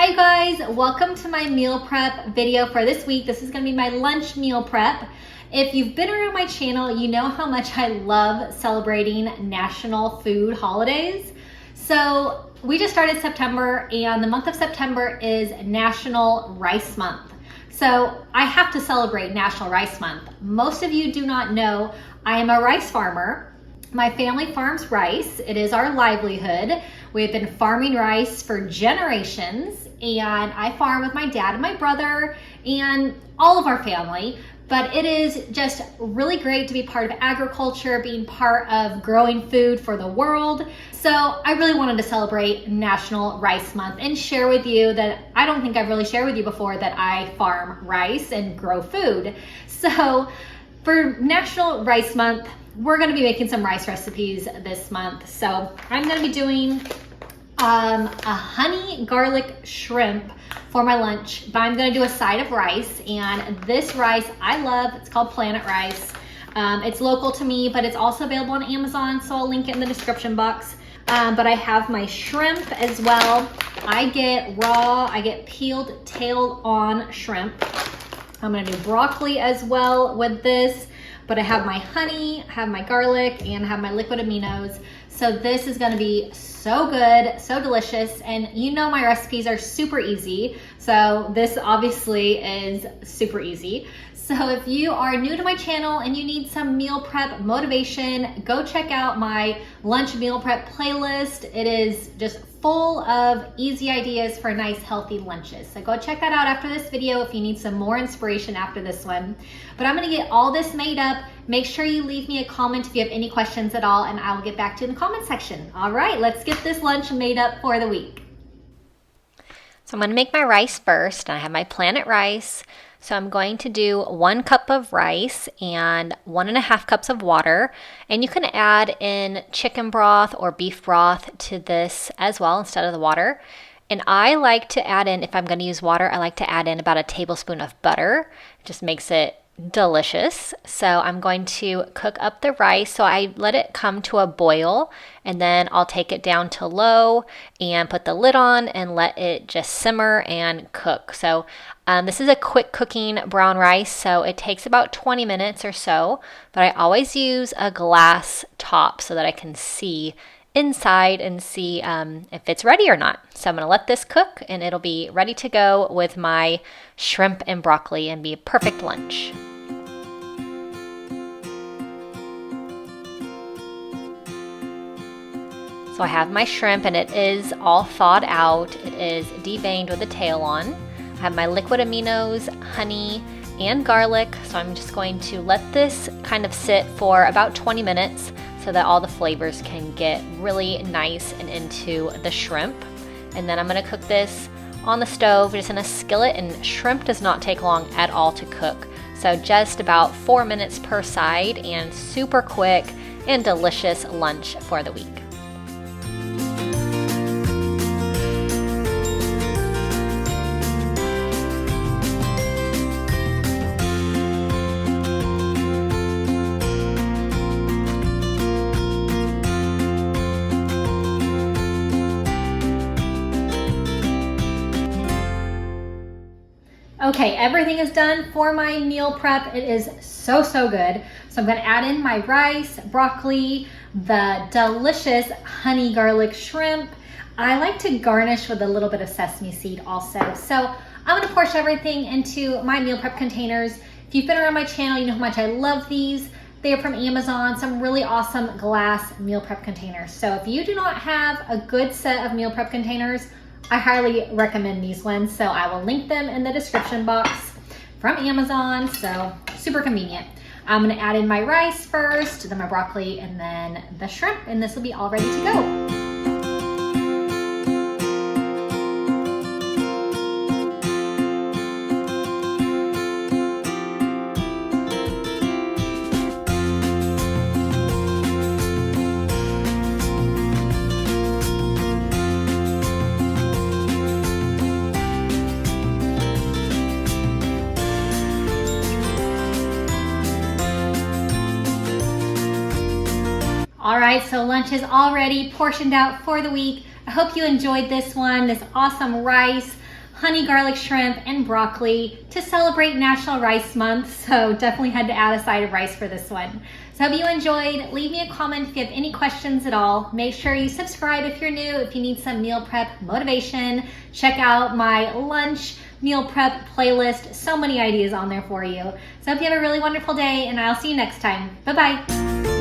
Hi guys, welcome to my meal prep video for this week. This is gonna be my lunch meal prep. If you've been around my channel, you know how much I love celebrating national food holidays. So we just started September, and the month of September is National Rice Month. So I have to celebrate National Rice Month. Most of you do not know I am a rice farmer. My family farms rice. It is our livelihood. We've been farming rice for generations, and I farm with my dad and my brother and all of our family. But it is just really great to be part of agriculture, being part of growing food for the world. So I really wanted to celebrate National Rice Month and share with you that I don't think I've really shared with you before that I farm rice and grow food. So for National Rice Month, we're gonna be making some rice recipes this month. So I'm gonna be doing a honey garlic shrimp for my lunch, but I'm gonna do a side of rice, and this rice I love. It's called Planet Rice. It's local to me, but it's also available on Amazon, so I'll link it in the description box. But I have my shrimp as well. I get peeled tail on shrimp. I'm gonna do broccoli as well with this, but I have my honey, I have my garlic, and I have my liquid aminos. So this is gonna be so good, so delicious, and you know my recipes are super easy, so this obviously is super easy. So if you are new to my channel and you need some meal prep motivation, go check out my lunch meal prep playlist. It is just full of easy ideas for nice healthy lunches. So go check that out after this video if you need some more inspiration after this one. But I'm gonna get all this made up. Make sure you leave me a comment if you have any questions at all, and I will get back to you in the comment section. All right, let's get this lunch made up for the week. So I'm gonna make my rice first. I have my Planet Rice. So I'm going to do 1 cup of rice and 1.5 cups of water. And you can add in chicken broth or beef broth to this as well instead of the water. And I like to add in, if I'm going to use water, I like to add in about a tablespoon of butter. It just makes it delicious. So I'm going to cook up the rice. So I let it come to a boil, and then I'll take it down to low and put the lid on and let it just simmer and cook. So this is a quick cooking brown rice, so it takes about 20 minutes or so, but I always use a glass top so that I can see inside and see if it's ready or not. So I'm gonna let this cook, and it'll be ready to go with my shrimp and broccoli and be a perfect lunch. So I have my shrimp, and it is all thawed out. It is deveined with the tail on. I have my liquid aminos, honey, and garlic. So I'm just going to let this kind of sit for about 20 minutes so that all the flavors can get really nice and into the shrimp. And then I'm gonna cook this on the stove, just in a skillet, and shrimp does not take long at all to cook. So just about 4 minutes per side, and super quick and delicious lunch for the week. Okay, everything is done for my meal prep. It is so good. So I'm gonna add in my rice, broccoli, the delicious honey garlic shrimp. I like to garnish with a little bit of sesame seed also. So I'm gonna portion everything into my meal prep containers. If you've been around my channel, you know how much I love these. They are from Amazon, some really awesome glass meal prep containers. So if you do not have a good set of meal prep containers, I highly recommend these ones. So I will link them in the description box from Amazon. So super convenient. I'm gonna add in my rice first, then my broccoli, and then the shrimp, and this will be all ready to go. All right, so lunch is already portioned out for the week. I hope you enjoyed this one, this awesome rice. honey garlic shrimp, and broccoli to celebrate National Rice Month. So definitely had to add a side of rice for this one. So hope you enjoyed. Leave me a comment if you have any questions at all. Make sure you subscribe if you're new. If you need some meal prep motivation, check out my lunch meal prep playlist. So many ideas on there for you. So hope you have a really wonderful day, and I'll see you next time. Bye-bye.